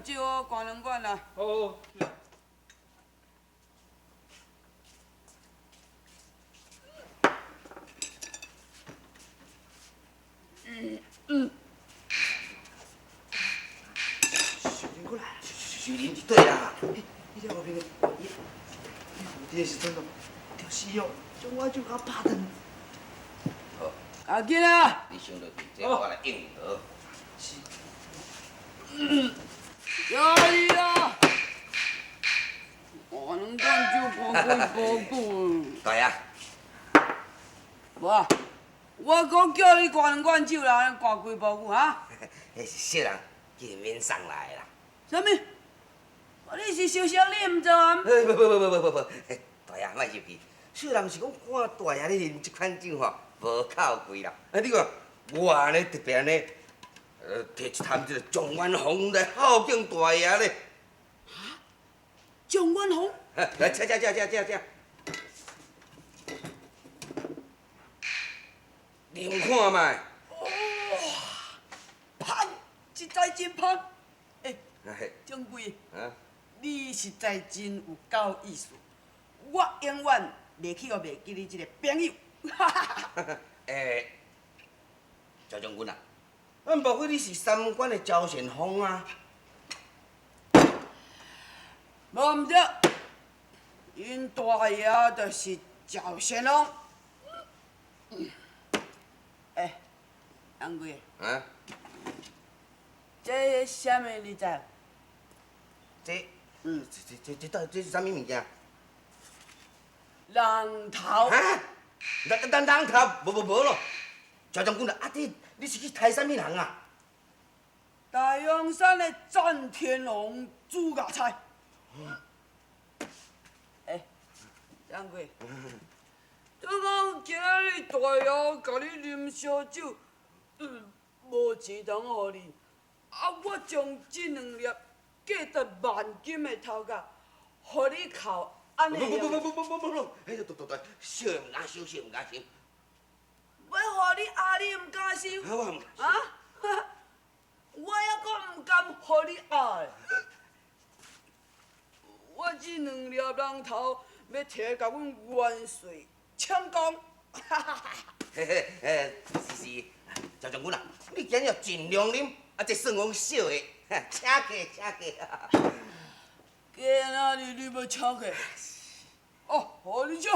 酒哦，关两罐啦。好。小林过来，小林，对啦，你了后面的，你这是真的，就是哦，将我就甲拍断。好，赶紧啊！你想落去，这我来应付。是。加油啊！关两罐酒，关几包久。大爷，无啊，我讲叫你关两罐酒啦，你关几包久啊？迄是小人见面送来的啦。什么？你是小小你唔做啊？不，大爷莫生气。小人是讲看大爷咧啉这款酒吼，无靠贵啦。你看我安尼特别安尼，摕一坛这个状元红来孝敬大爷咧。状元红？来，吃。啉看卖。香，实在真香。哎，掌柜，啊，你实在真有够意思，我永远袂去互袂记你这个朋友。赵将军啊，莫非你是三关的赵旋风啊？无毋对，因大爷就是赵仙龙。掌柜，啊，这什么你知？这是啥物物件？人头。啊？人头，无咯。赵将军啊，你是去抬啥物人啊？大阳山的战天龙猪牙菜。掌柜，怎讲今日大爷甲你啉烧酒，无钱通互你，我将这2粒价值万金的头壳，互你扣，安尼不，迄个对，小唔敢收。要互你你唔敢收？我唔敢啊？我还阁唔甘互你我这2粒人头要摕甲阮元帅抢功。是，赵将军啊，你今日要尽量啉，这算我小的，请客。今仔日你要请客？哦，互你请。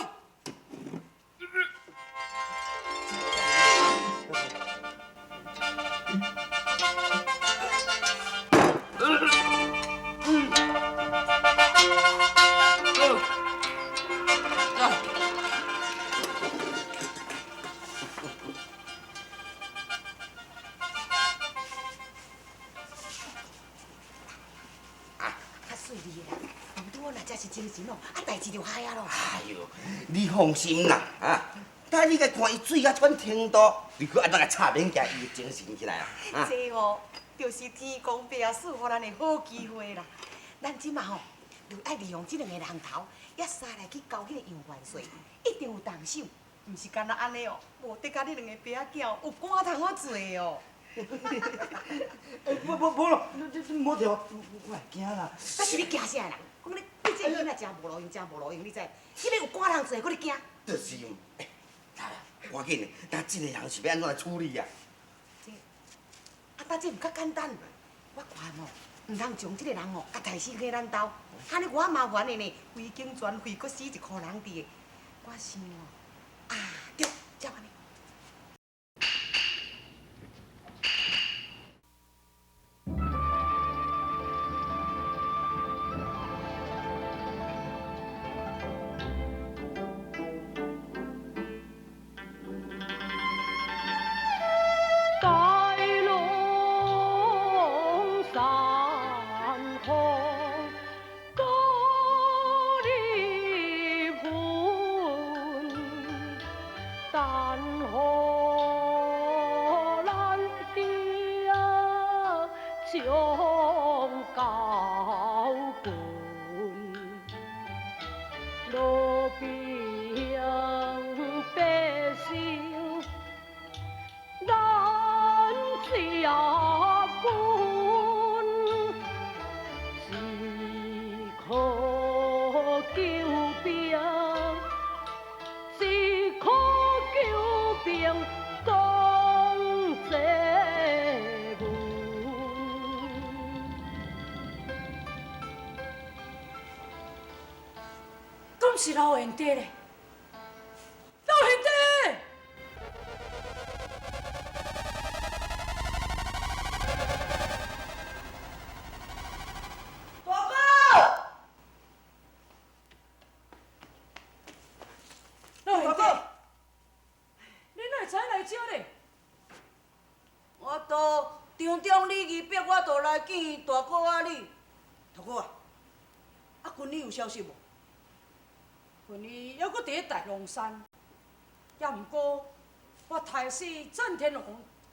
是精神哦，代志就嗨啊咯。哎呦，你放心啦，等你甲看伊水甲喘程度，你去按怎个插免惊伊精神起来啊？这哦，就是天公伯赐予咱的好机会啦。咱即马吼，就爱利用这2个人头，也杀来去交迄个杨元帅，一定有动手，毋是干那安尼哦，无得甲你2个伯仔囝有官通好做哦。无咯，你莫着，我会惊啦。但是你惊啥啦？讲你这囡仔真无路用，你知？迄个有官人做，搁你惊？就是用，赶紧的，但这个人是要安怎来处理啊？但这毋较简单，我看哦，毋通将这个人哦，甲抬死去咱兜，安尼偌麻烦的呢，费警全费，搁死一箍人伫的。我想哦，对，照安尼。老贤弟咧，老贤弟。老兄弟，你哪会知来这咧？我都场中礼仪逼我都来见大哥啊你。大哥啊，啊君你有消息无？阮伊还阁伫咧大龙山，也毋过我杀死战天王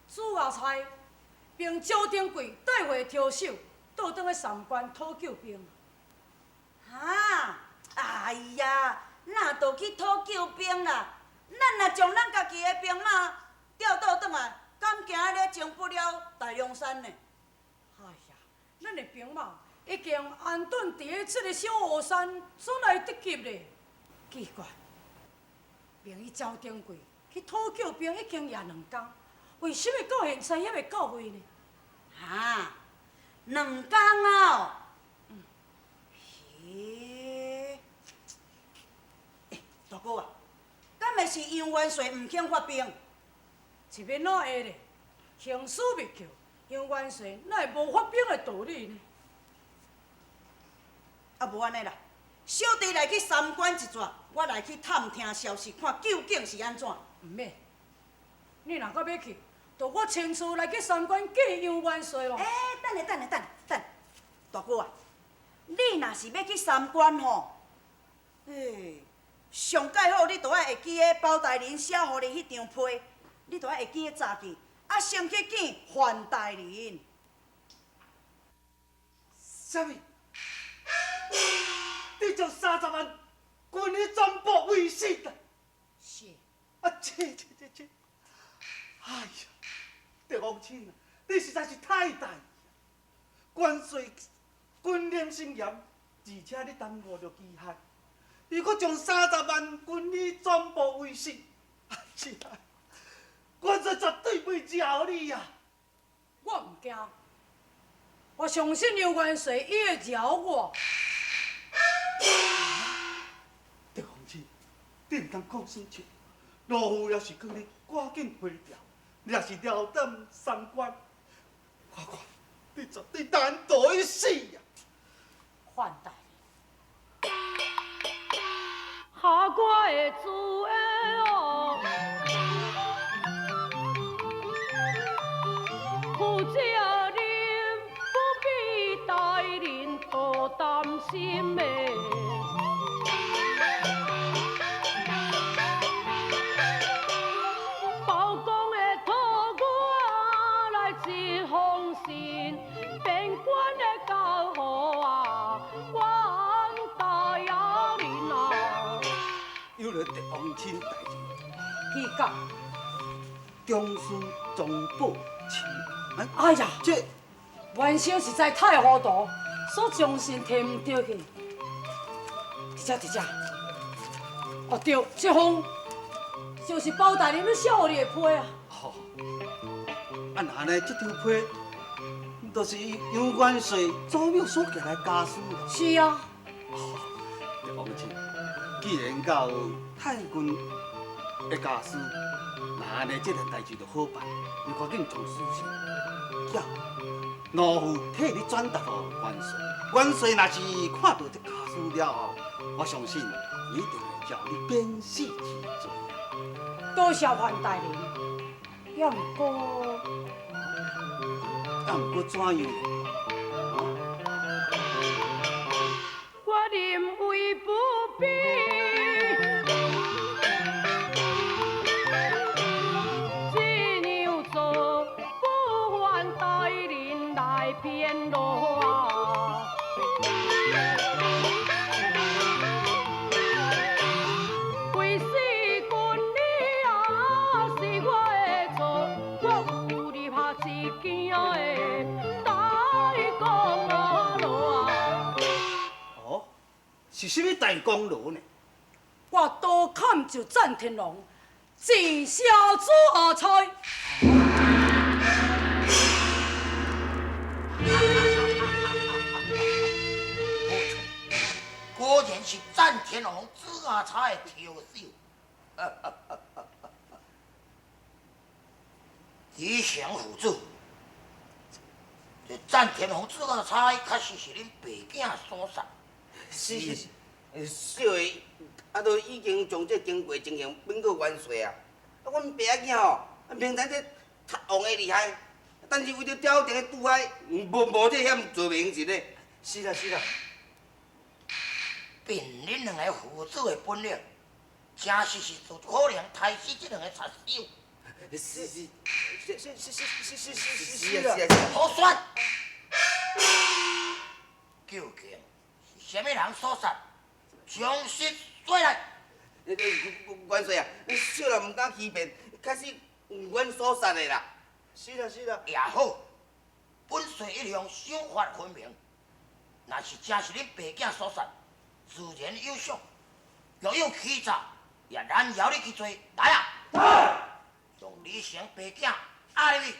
朱阿才，并招丁贵带回挑手，倒转去三关讨救兵。哈，哎呀，哪都去讨救兵啦？咱若将咱家己的兵马调倒转来，敢行咧征不了大凉山呢？哎呀，咱的兵马已经安顿伫咧这个小河山，怎来得及咧？奇怪，明伊招丁贵去讨救兵已经也2天，为什么到现在还未到位呢？哈，2天啊！嘿，大哥啊，敢会是杨元帅毋肯发兵？一面哪会咧？形势未救，杨元帅哪会无发兵的道理呢？啊，无安尼啦，小弟来去三关一转，我来去探听消息，看究竟是安怎。毋免，你若搁要去，就我亲自来去三关见杨元帅咯。等下，大哥啊，你若是要去三关吼，上介好你就爱会记个包大人写互你迄张批，你就爱会记个早去，啊，先去见范大人。啥物？你将30万军力全部为死啦！是，啊，切！哎呀，赵王亲啊，你实在是太大意了！元帅军令森严，而且你耽误着期限，伊阁将30万军力全部为死，哎呀，元帅绝对袂饶你呀！我毋惊，我相信杨元帅伊会饶我。赵王亲，你毋通讲生笑，老夫要是叫你赶紧回调，你若是了等三关，看，你绝对难逃一死呀！范大人，下我的主的哦，负责任不必大人多担心的。包公的托我来一封信，边关的交予啊，阮大爷人啊。有了赵王亲代志，去讲，终身总保亲。哎呀，这元生实在太糊涂，所将信摕唔对去。直接，哦对，这封就是包大人要写互你的批啊。好，啊那呢？这张批，就是杨元帅祖庙所寄来家书啦。是啊，赵王亲，既然到太君的家书，那安尼这个代志就好办，你赶紧从书信叫老夫替你转达给元帅。元帅若是看到这家书了后，我相信一定会叫你免死之罪。多谢范大人。也毋过，怎样？我认为不必。这样做，不换大人来辩论啊。为死君你啊，是我的错，我有立下一件的大功劳啊。哦，是什么大功劳呢？我刀砍就战天龙，斩杀朱阿才。果然是战天王朱阿差的挑手。李祥府主，这战天王朱阿差确实是恁爸囝所杀。是，小的都已经将这经过情形禀告元帅啊。啊，阮爸囝吼，明知这贼王的厉害，但是为着朝廷的拄害，无这险做明是嘞。是啦是啦，凭恁两个父子的本领，真是有可能杀死这两个贼手。是啦。好选，究竟是啥物人所杀？将实说来。元帅啊，小人唔敢欺骗，确实阮所杀的啦。是啦是啦。也好，本帅一向赏罚分明。若是真是恁爸囝所杀，自然有赏，若有欺诈，也难饶你去罪。来啊！将李成爸囝押入去。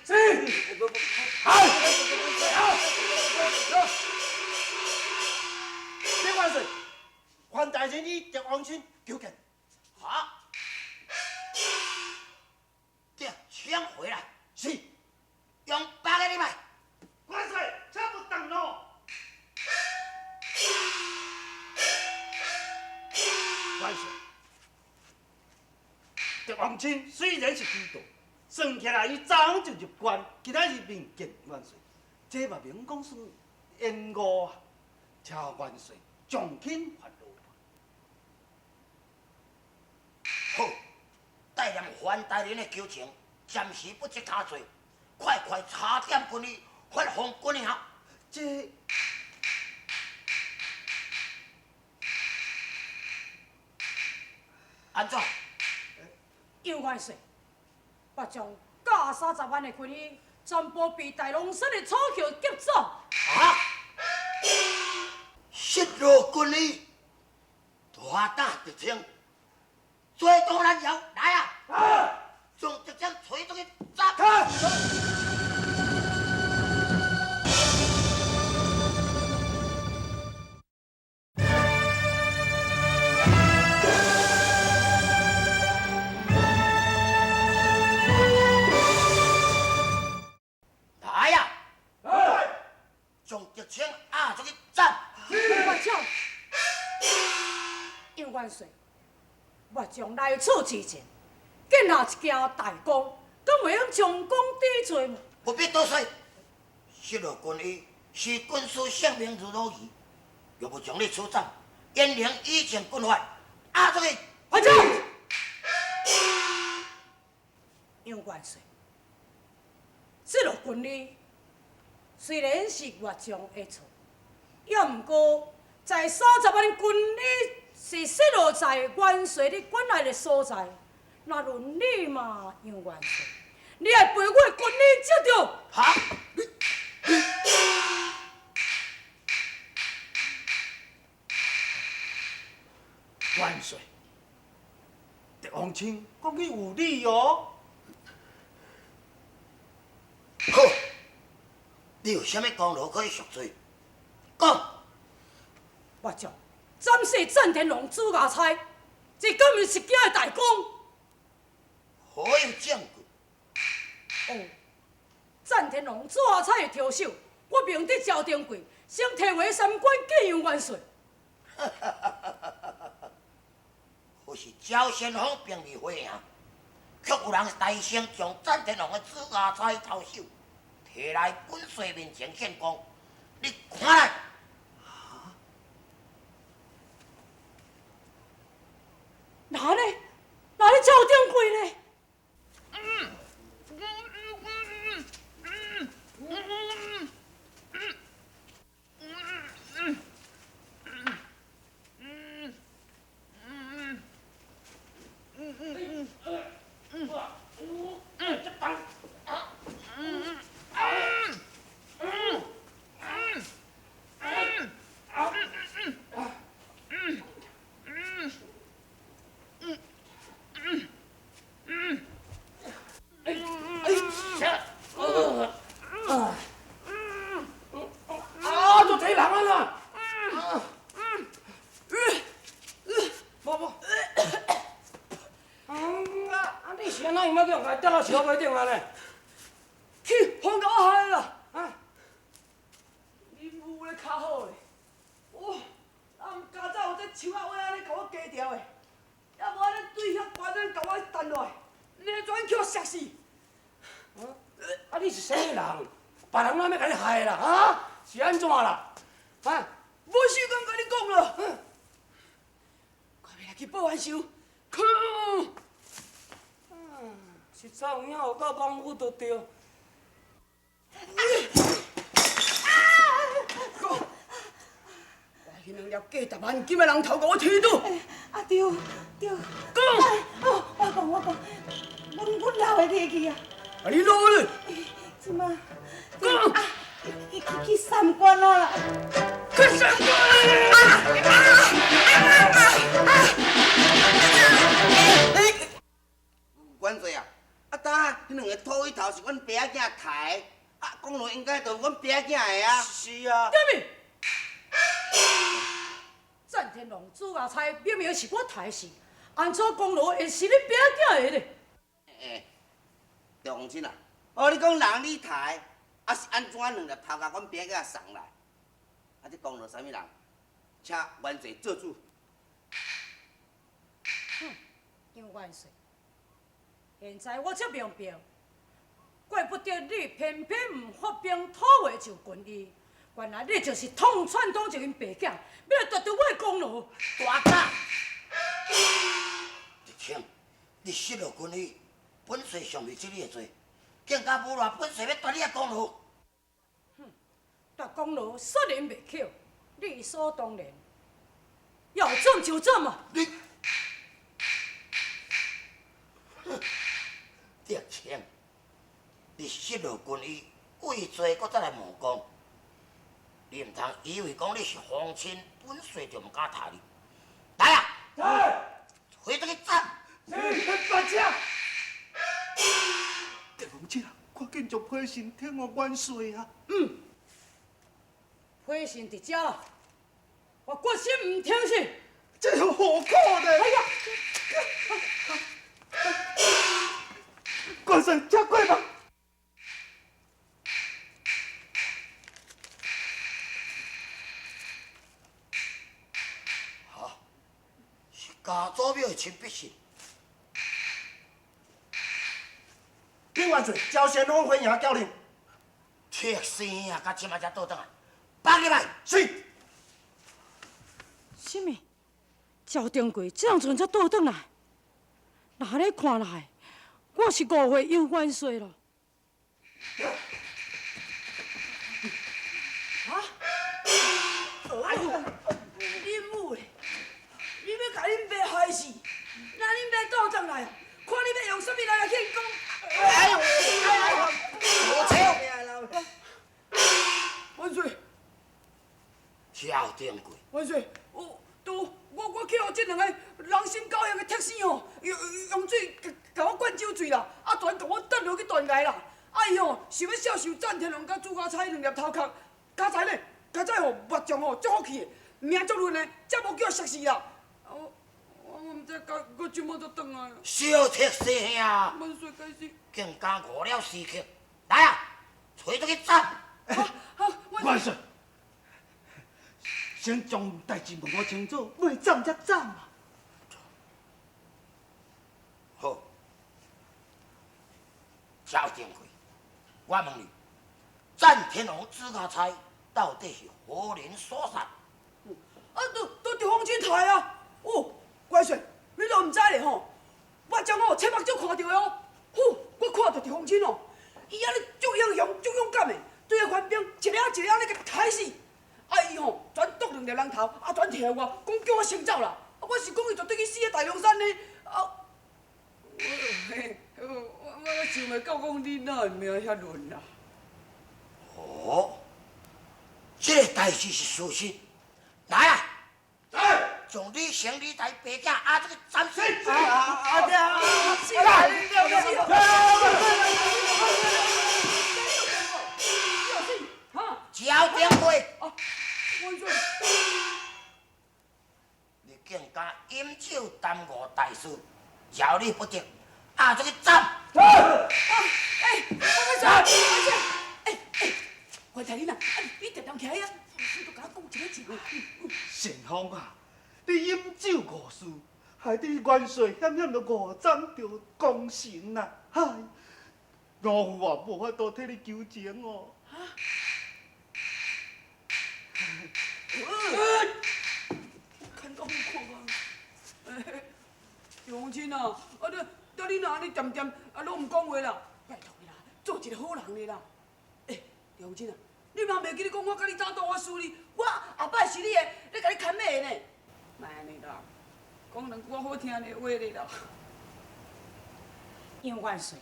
李元帅，还大人你狄王清求见。好，这枪回来。是。用八个礼拜。元帅，请不当咯。元帅，狄王清虽然是知道，算起来伊早就入关，今仔日面见元帅，这嘛免讲算冤误啊，请元帅重轻发落。好，带念范大人的求情，暂时不接他罪，快查点军力，发放军校。这安怎？杨元帅，我将加30万的军力全部被大龙山的楚桥劫走。啊！失落军力，大打敌情，最多难摇，来啊！将敌将吹出去斩！来呀！将敌情压出去斩！我将杨元帅，我将来处之前，建下一件大功，敢袂用将功抵罪吗？不必多说，失落军医是军师性命如蝼蚁，若不将你处斩，严令以前军法压出去。我将杨元帅，失落军力虽然是越将的错，也毋过在30万军力是失落在元帅你管内的所在。那论你嘛，杨元帅，你会陪我军力接着？好，元帅，狄王清讲你有理哦。好，你有啥物功劳可以赎罪？讲。我将斩死战天龙朱牙差，这根本是件大功。何有证据？哦，战天龙朱牙差的挑手，我明伫朝廷柜，先提回3关见杨元帅。或是赵先锋并未回应，却有人大声将战天龙的朱牙差头手摕来本帅面前献功。你看来。哪呢？哪咧朝廷柜呢？你是安怎用要叫我掉到桥尾顶啊呢？去，放甲我害啦！啊！你母咧较好咧，哇！啊，家早有这树仔尾安尼甲我夹掉的，要无安尼对遐悬安甲我弹落来，你转去我摔死！啊！你是啥人？别人哪要甲你害啦？啊？是安怎啦？啊？无时间甲你讲了，快要来去报完仇，去！实在有影有到帮扶就对。迄两粒价值万金的人头，甲我剃倒！啊对对，讲！我讲，阮老的提去啊，啊，你老咧！即马讲！去三关啊啦！去三关！阮罪啊！啊，当迄两个土伊头是阮爸仔囝抬，啊，公路应该就是阮爸仔囝的啊。是啊。对咪？战天龙朱家猜明明是我抬死，安怎公路会是你表囝的咧？中亲啊，哦，你讲人你抬，啊是安怎两粒头甲阮爸仔送来？啊，这公路啥物人？请原罪做主。杨元帅，现在我这明白，怪不得你偏偏唔发兵讨回就军医，原来你就是捅串通一群白囝，要夺着我的功劳。大家，一清，你失了军医，本帅上未知你的罪，更加无赖，本帅要夺你的功劳。夺功劳说然袂巧，理所当然，要做就做嘛。你，叶清，你失了军医，畏罪，搁再来问讲，你唔通以为讲你是皇亲，本帅就唔敢杀你。来啊！回这个站。大姐，地方姐，快紧将批信听我元帅啊！批信伫遮啦，我决心唔听信。这有何可呢？哎呀！元帅，吃过吧。好，是家祖庙的亲笔信。丁元帅，招贤王回营教令。铁生啊，甲即马才倒转来，放入来。是。什么？赵定贵这样阵才倒转来？那安尼看来，我是误会杨元帅了。哎呦，恁母嘞！你要甲恁爸害死，那恁爸倒转来啊？看你要用什么来去讲？哎呦！无笑。元帅，赵定贵，元帅，我去互这两个人心狗样的铁生吼，用水甲我灌酒醉啦，啊，全甲我倒落去断崖啦！啊伊吼想要孝受战天龙甲朱家彩两粒头壳，加在咧，加在吼目睭吼足好去的，命足润的，才无叫我摔死啦！我毋知佮怎么就转来了。小铁生啊，元帅该死！更加误了时刻。来啊，找这个站。元帅，先将代志问我清楚，袂斩则斩嘛。好，赵定贵，我问你，战天龙朱家彩到底是何人所杀？啊，都伫黄金台啊！哦，元帅，你都毋知咧吼？我将我亲目睭看到的哦，我看到伫黄金哦，伊安尼足英勇、足勇敢的，对个官兵一领一领咧甲杀死。啊伊吼全剁两粒人头，啊全摕我，讲叫我先走啦。啊我是讲伊绝对去死喺大凉山呢。啊，我想袂到讲你哪会命遐乱啦。哦，这个代志是事实。来啊！来，将你行李台白架啊，这个斩死！是啊，赵定贵，元帅，你竟敢饮酒耽误大事，饶你不得！啊，这个走！我睇你啦，你特登起啊，你都甲我讲一个字话。顺风啊，你饮酒误事，害得元帅险险就误斩着功臣啊！嗨，我父啊无法度替你求情哦。看到看啊！杨亲啊，得你若安尼点点拢唔讲话啦，拜托你啦，做一个好人的啦。杨亲啊，你嘛袂记得讲我甲你早到我厝里，我后摆是你的，咧甲你牵马的呢。莫安尼啦，讲两句好听的话咧啦。杨元帅，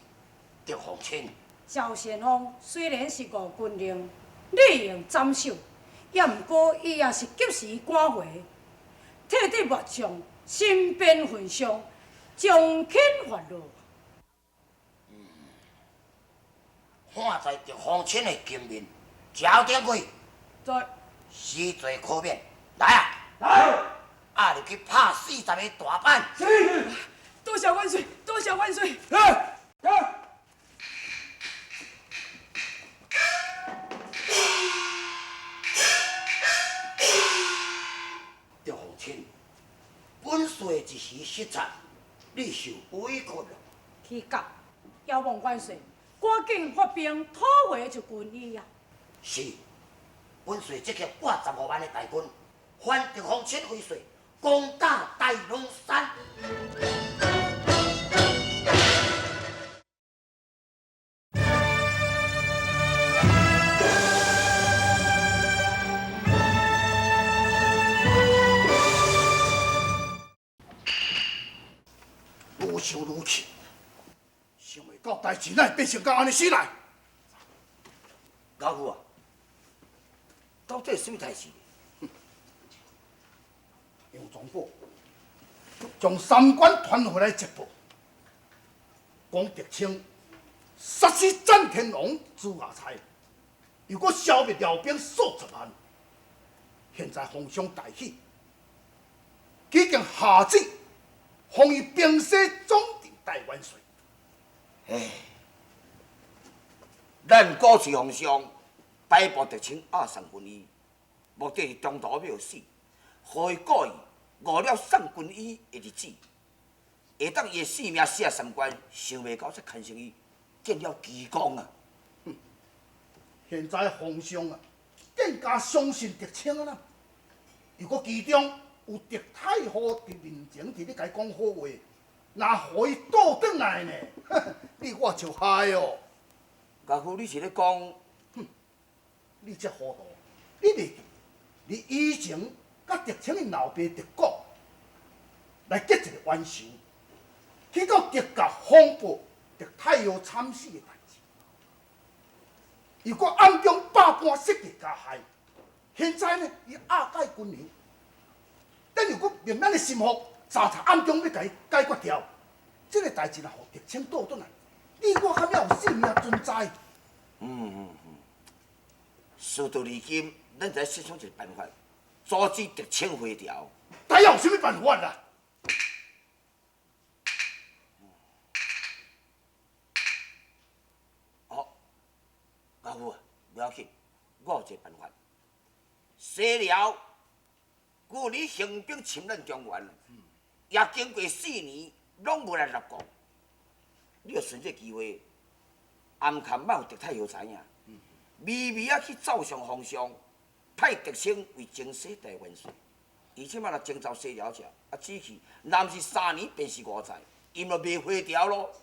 赵凤清，赵先锋虽然是误军令，利用斩首，也毋过伊也是及时赶回，替得岳将身边焚伤，将轻发落。看在赵凤清的金面，交点过，在，死罪可免。来啊！来！啊，入去拍40个大板。多谢万岁，多谢万岁。赵凤清，本帅一时失策，你受委屈了。去甲，遥望元帅，赶紧发兵讨回就军医啊！是，本帅即刻85万的大军，还赵凤清为帅，攻打大龙山。愈想愈气，想袂到代志乃会变成到安尼死来。老夫啊，到底是什么代志？杨总部将三官传回来接报，讲狄青杀死詹天龙、朱亚才，又搁消灭辽兵数十万。现在皇上大喜，已经下旨，封以平西总定大元帅。唉，咱古时皇上逮捕狄青押送军医，目的是中途秒死，互伊故意误了送军医的日子，下当伊的性命死啊三关，想袂到才牵成伊见了奇功啊！现在皇上啊，更加相信狄青啦。如果其中有狄太后伫面前替你甲伊讲好话，那互伊倒转来呢？你我就害哦！家父，你是咧讲？你这糊涂，你袂记？你以前甲狄青的老爸狄国来结一个冤仇，去到狄家风波狄太后惨死的代志。如果暗中百般设计加害，现在呢，伊压解军营，等如果令咱的心腹查查暗中要甲伊解决掉，这个代志若互狄青倒转来，你我还了有性命存在。事到如今，咱才想一个办法，阻止狄青回朝。咱有啥物办法啊？好，家父啊，不要紧，我有一个办法。西辽旧年兴兵侵咱中原，也经过4年，拢无来入国。你要顺这机会，暗坎莫有狄太后知影，微微啊去奏上皇上，派狄青为征西大元帅。伊即摆若征召西辽者，只去若毋是3年，便是5载，伊就袂回朝咯。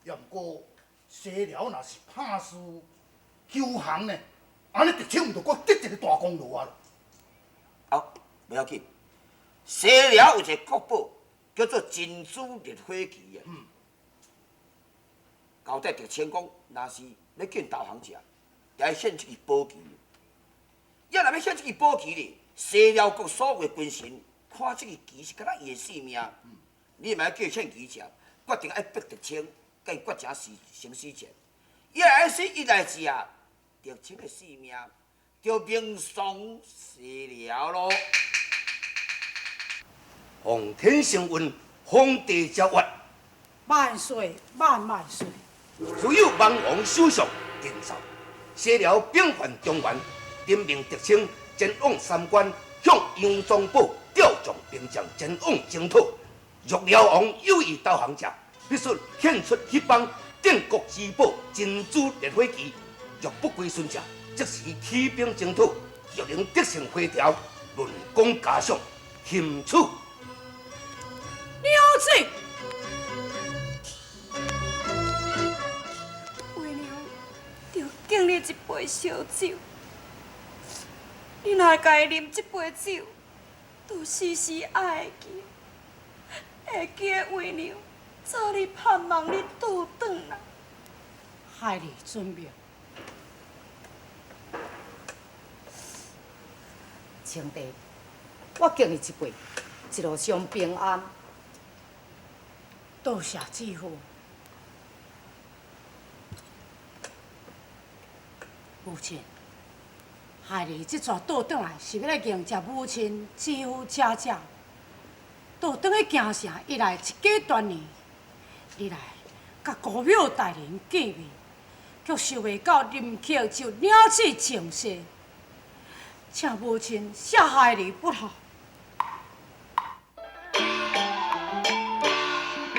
也毋过西辽若是拍输求降呢，安尼狄青毋就搁得一个大功劳啊！好，袂要紧。西辽有一个国宝，叫做珍珠烈火旗啊。交代狄青讲，若是要见投降者，也要献这支宝旗。要若要献这支宝旗咧，西辽国所有的军神看这支旗是敢若伊的性命，你嘛要叫献旗者，决定要逼狄青，甲伊决成生死战。要来死一来之啊，狄青的性命就命丧西辽咯。奉天承运，皇帝诏曰：万岁万万岁！自有亡王首相定诏，写了兵犯中原，任命特称前往三关，向杨宗保调将兵将前往征讨。若辽王有意投降者，必须献出迄帮定国之宝珍珠烈火旗；若不归顺者，即时起兵征讨。若能得胜回朝，论功嘉赏，钦处。了解。为娘着敬你一杯烧酒，你若家啉这杯酒，就时时爱会记，会记为娘早日盼望你倒转来。害你准命。青帝，我敬你一杯，一路上平安。多谢姊夫。母亲，孩儿这撮倒转来是要来迎接母亲、姊夫、姐姐。倒转去京城，一来一家团圆，二来甲古庙大人见面，却想袂到临客就了此情势。请母亲赦孩儿不孝。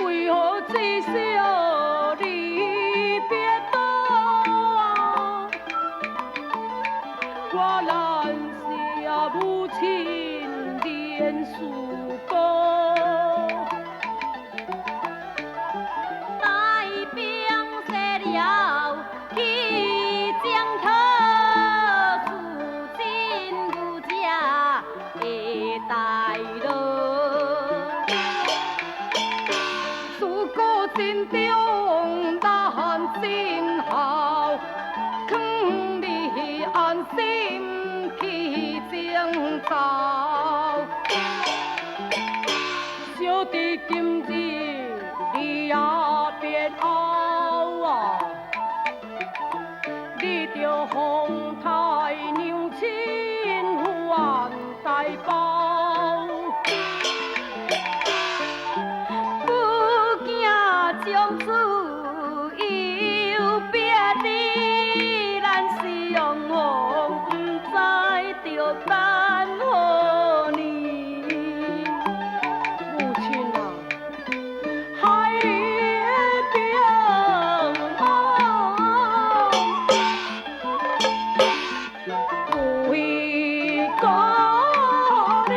为何至少离别多？我难舍母亲连树歌。大兵射了去江头，如今如家的大路。自古心中难尽好，劝你安心去征讨。小弟今日你也别后啊，你着皇太娘亲还带包。将此有别离，咱相逢不知着等何年。母亲啊，孩儿平安，为国你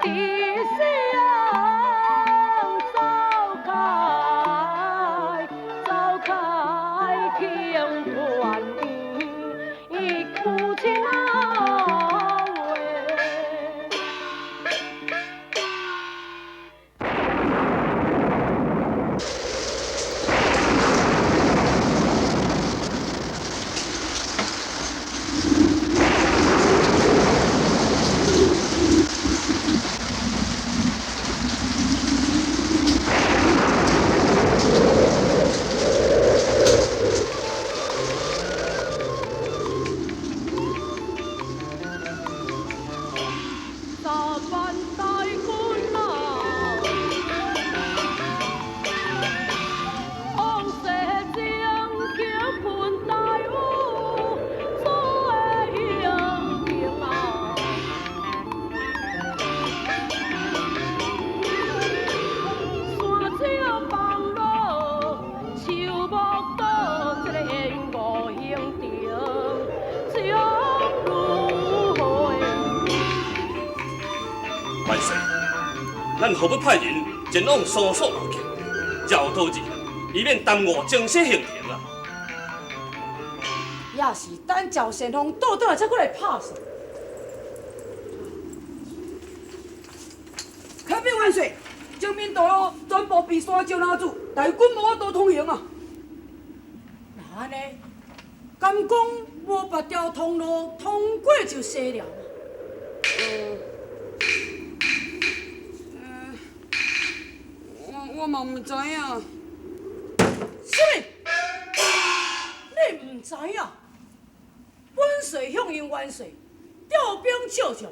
的乡走开庆团圆，父亲啊喂。万岁，咱何不派人前往搜索路径，绕道而行，以免耽误正式行程啊！也是等赵先锋倒转来才过来拍算。启禀万岁，正面道路全部被山石拦住，大军无法度通行啊！那安尼，敢讲无别条通路通过就西了吗？我嘛唔知影。什么？你唔知影？本岁向应元帅调兵照将，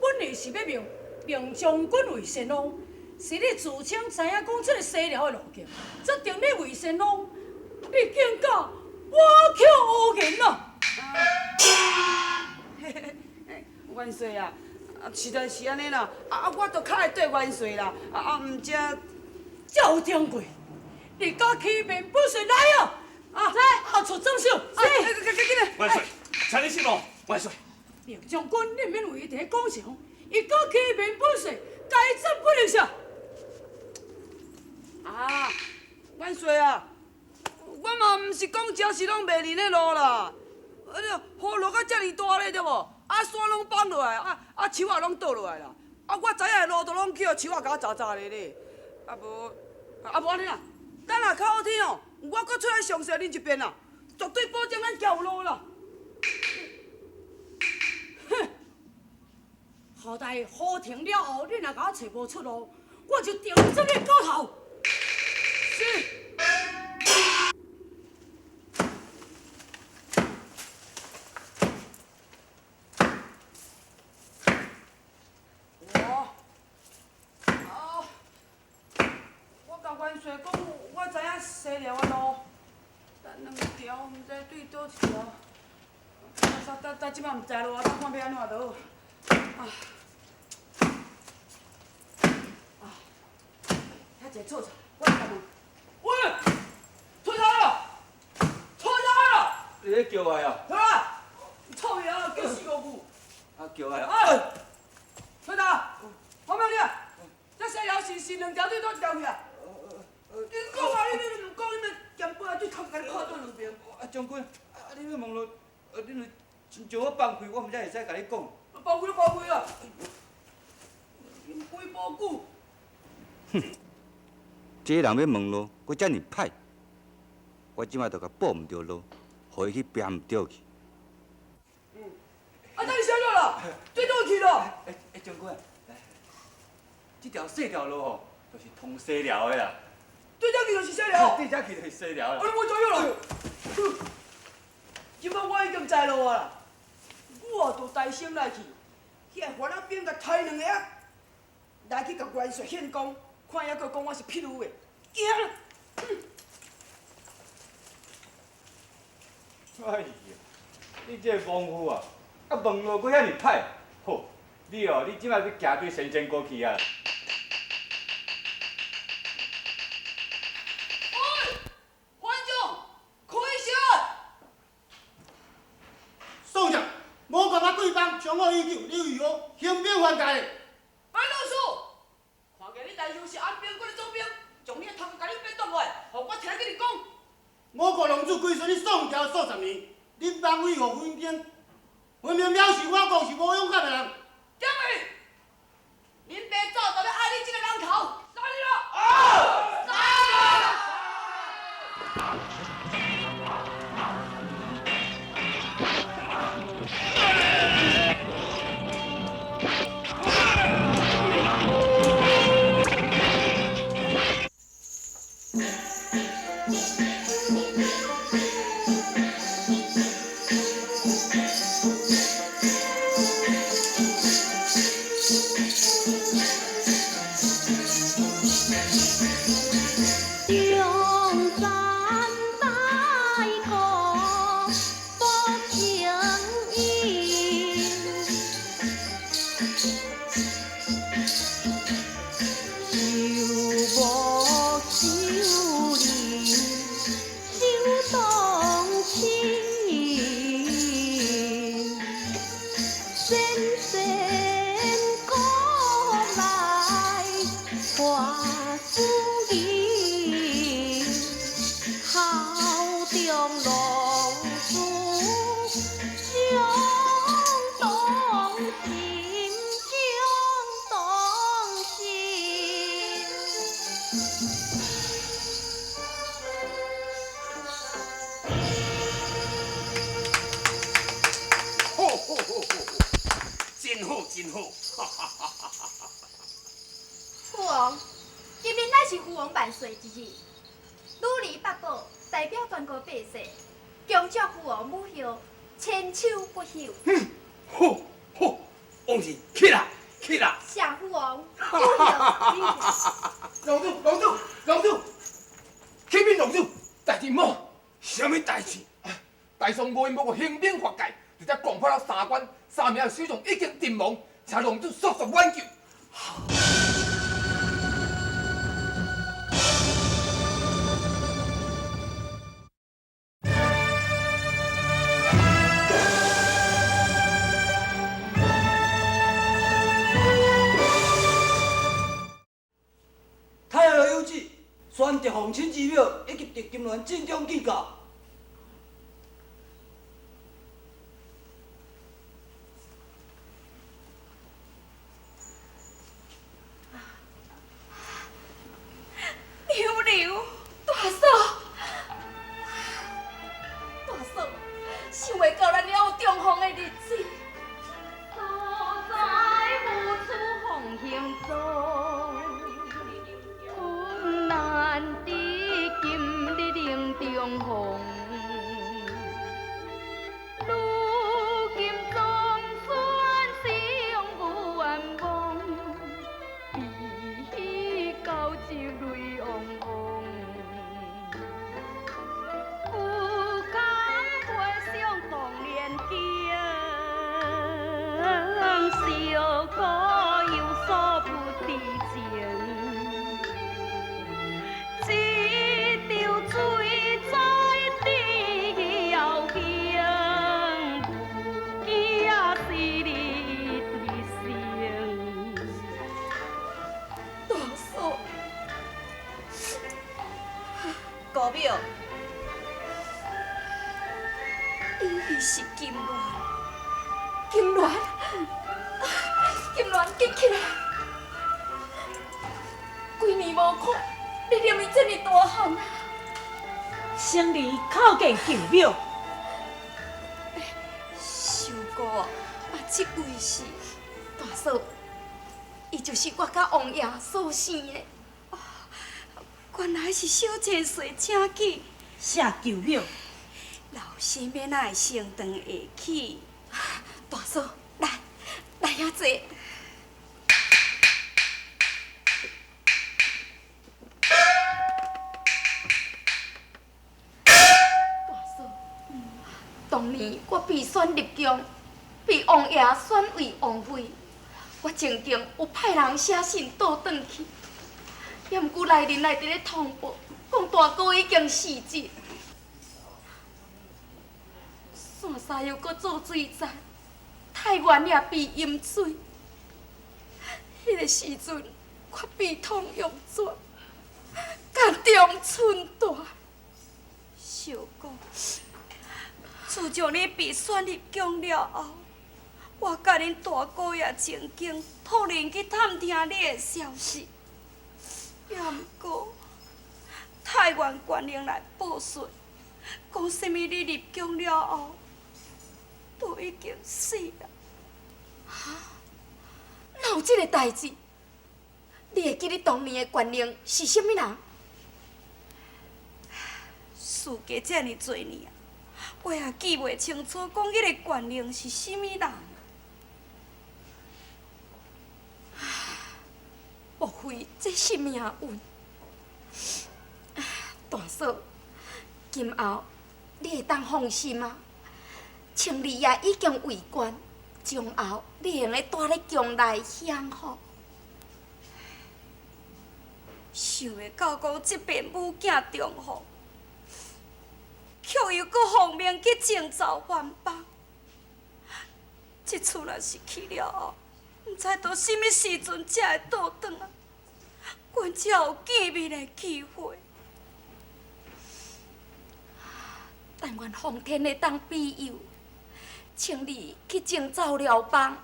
本来是要命令将军为先锋，是你自称知影讲这个西寮的路径，则定你为先锋，你竟甲我口乌言啊！元帅啊，实在是安尼啦，我都较会对元帅啦，毋则赵掌柜，你甲启明本帅来哦！出征手，元帅，请你息怒，元帅。令将军，你免为伊伫讲上，伊甲启明本帅该斩不能杀。元帅啊，我嘛毋是讲真是拢袂认的路啦，雨落到遮尔大咧，对无？山拢崩落来，树仔拢倒落来啦。我知影的路都拢去互树仔甲我砸咧咧。无安尼啦，等下较好天哦，我搁出来详细恁一遍啦，绝对保证咱行有路啦。哼！好待雨停了后，你若甲我找无出路，我就定斩你狗头。是。元帅讲，我知影西寮的路，但两条，毋知对倒一条。但即摆毋知咯，当看要安怎倒。遐一个错错，我来问。喂，错啥了？错啥了？你咧叫我啊？对啊，臭爷啊，叫死五句。叫我啊？错啥？我问你啊，这西寮是两条对倒一条去啊？你讲啊！你唔讲，你咪剑杯啊！对头甲你看对两边。将军，你要问咯，你若亲像我放开，我毋才会使甲你讲。放开就放开啊！阴杯无久。哼，这人要问路，佫遮尔歹，我即摆就甲报毋着路，互伊去编毋着去。等你啥了啦？对倒去咯。将军，这条细条路吼，就是通西寮的啦。对只去就是西寮。对只去就是西寮啦。你莫左右啦！即摆我已经知路啊啦，我就带先来去，遐番仔兵甲抬两个啊，来去甲元帅献功，看遐佫讲我是痞女的，惊！哎呀，你这个功夫啊，问路佫遐尔歹，吼！你即摆要行对神仙过去啊！将我依旧，你为何兴兵犯界？白老师，看见你弟兄是安兵，搁咧总兵，将你的头壳甲你变倒来，互我听来跟你讲。我国龙主归顺你宋朝数十年，你帮为何分兵？分明藐视我国是无勇敢的人。蒋伟，恁爸早就要爱你这个人头，杀你了！杀！真好，真好！父王，今日乃是父王万岁之日，女儿八宝代表全国百姓，恭祝父王母后千秋不朽。好，好，王子起来，去啦！夏父王，龙主，启禀龙主，代志某，什么代志？大宋无因无行兵法界，直接攻破了三关，3名首长已经阵亡，请龙主速速挽救。太和有旨，宣德皇亲之庙以及狄金銮尽忠记告。溜溜，大嫂，大嫂，想袂到咱了有重逢的日子。所在无处红杏中，困难的今日令重逢。如今总算心无安忘，比高酒泪汪汪。不敢回想当年情，小可有所不知情。一条水在地遥行，不记是你的心。大嫂，高庙，伊是金銮，金銮，金銮记起来，几年无看，你念伊这么大汉啊！生离靠近旧庙，想过啊，这位是大嫂，伊就是我甲王爷所生的。原来是小钱岁请起，下旧庙。老身要哪会升堂下起？大嫂，来遐坐。大嫂，当年我被选入宫，被王爷选为王妃，我曾经有派人写信倒转去，也毋过来人来伫咧通报，讲大哥已经逝世。线山又搁做水灾，太原也被淹水。迄个时阵，我悲痛欲绝，家中寸断。想讲，自从你被选入宫了后，我甲恁大哥也曾经托人去探听你的消息，也毋过太原县令来报讯，讲什么你入宫了后，都已经死了。哈？哪有这个代志？你会记你当年的县令是什么人？事隔这么多年，我也记袂清楚，讲迄个县令是什么人。莫非这是命运？大嫂，今后你会当放心啊？青丽也已经为官，从后你用咧住咧宫内享福。想袂到讲这边母囝重逢，却又搁奉命去征召番邦。这次若是去了后，毋知到什么时阵才会倒转啊？阮才有见面的机会。但愿皇天会当庇佑，请你去征召辽邦，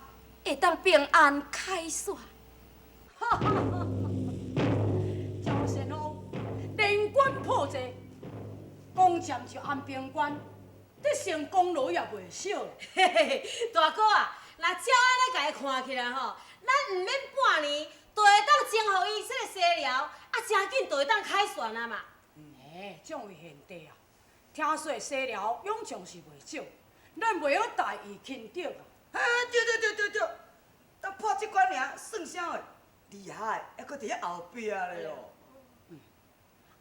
会当平安凯旋。赵神王连关破阵，攻占就安平关，这成功劳也袂少咧。嘿嘿嘿，大哥啊，若照安尼甲伊看起来吼，咱毋免半年就会当征服伊这个西辽，啊，真紧就会当凯旋啊嘛。这位贤弟啊，听说西辽勇将是袂少，咱袂晓大意轻敌啊。对，但破这关尔算啥个？厉害，还搁伫咧后壁咧哦。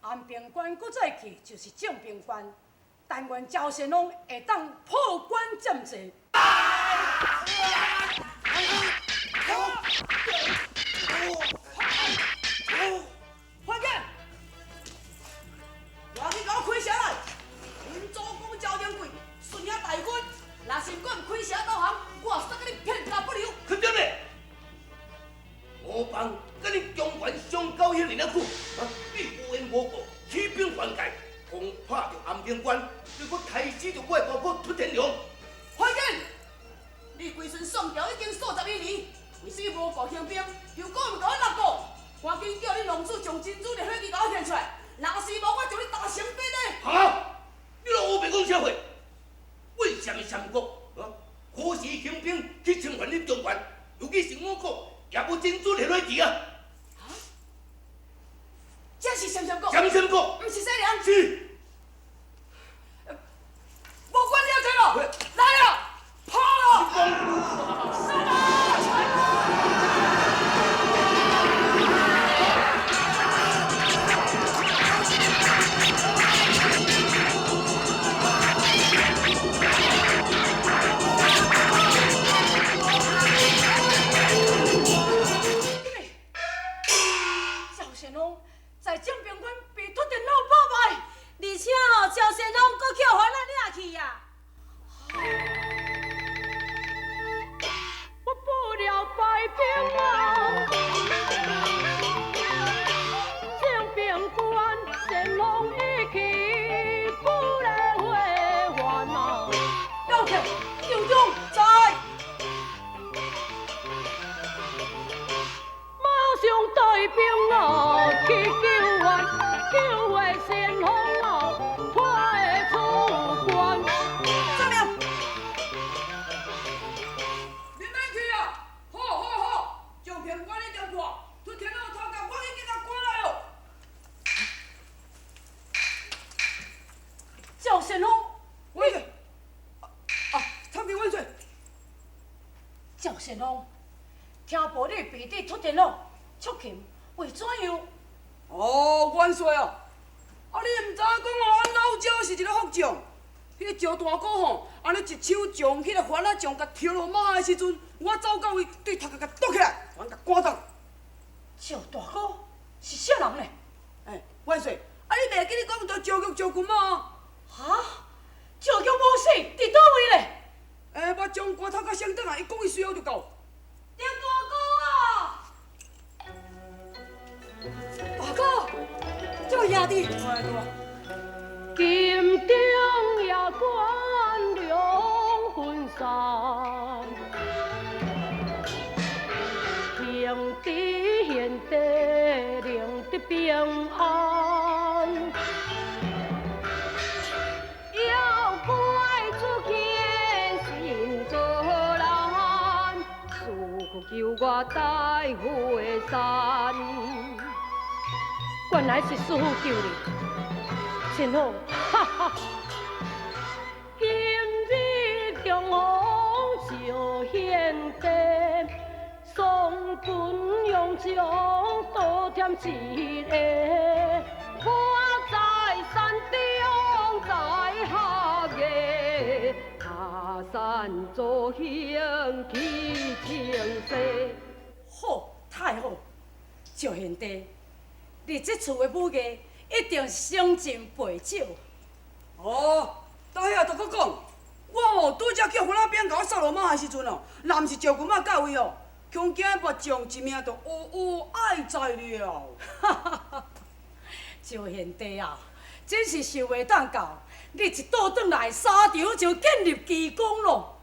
安平关搁再去就是正平关，但愿赵神龙会当破关占济。快点！我去甲我开车来！阮祖公招定贵，顺领大军，若是搁唔开车导航，我煞甲你片甲不留。肯定嘞！我帮跟你中原上交迄年啊久，你无缘无故起兵还界，攻破着安平关，结果开始就我大哥出天龙。快点！你规身上吊已经数12年，为什么无顾兴兵？又讲唔甲我落过？赶紧叫你龙主将珍珠的火机甲我献出来，若是无我将你打成兵的。哈！你老黑白讲啥话？为什么三国可是兴兵去侵犯你中原，尤其是我国也无珍珠的火机啊！这是什么国？什么国？不是西凉。是。无管你要怎了，来了，跑了！杀啊！赵神龙在正平关被突电脑破坏，而且哦，赵神龙搁叫还咱领去呀！我不了败兵啊，正平关神龙已去，不来回还啊！要去，有中在。马上带兵啊去救援，救回神龙啊，快会出关。怎么样？你免去啊！好，好，好，正平关你点破，突天脑头甲我已经甲关来了。赵神龙，万岁！参见万岁！赵神龙，听报你被你突电脑出勤，为怎样？哦，元帅啊！啊，你毋知影讲阮老赵是一个福将，迄个赵大哥吼，安尼一手将迄个番仔将甲跳落马的时阵，我走到位，对头壳甲剁起来，完甲赶走。赵大哥是啥人呢？哎，元帅，啊，你袂记你讲到赵局赵军吗？哈？赵局无死，伫倒位咧？哎，我将瓜头甲先转来，伊讲伊随后就到。赵大哥！大哥，这兄弟，金鼎夜观两分散，天地现地令得平安。要怪出去心作难，诉求我带回山。原来是师傅救你，真好，哈哈！今日强风小显地，宋军勇将多添一个。我在山中在下个，下山做兄去情势。好，太好，赵贤弟。你这次的武艺一定胜尽陪酒。哦，大遐都搁讲，我吼拄则叫番仔兵甲我杀落马的时阵哦，若毋是赵军马到位哦，恐惊目将一命就哀在了。哈哈哈！赵贤弟啊，真是想袂当到，你一倒转来，沙场就建立奇功咯。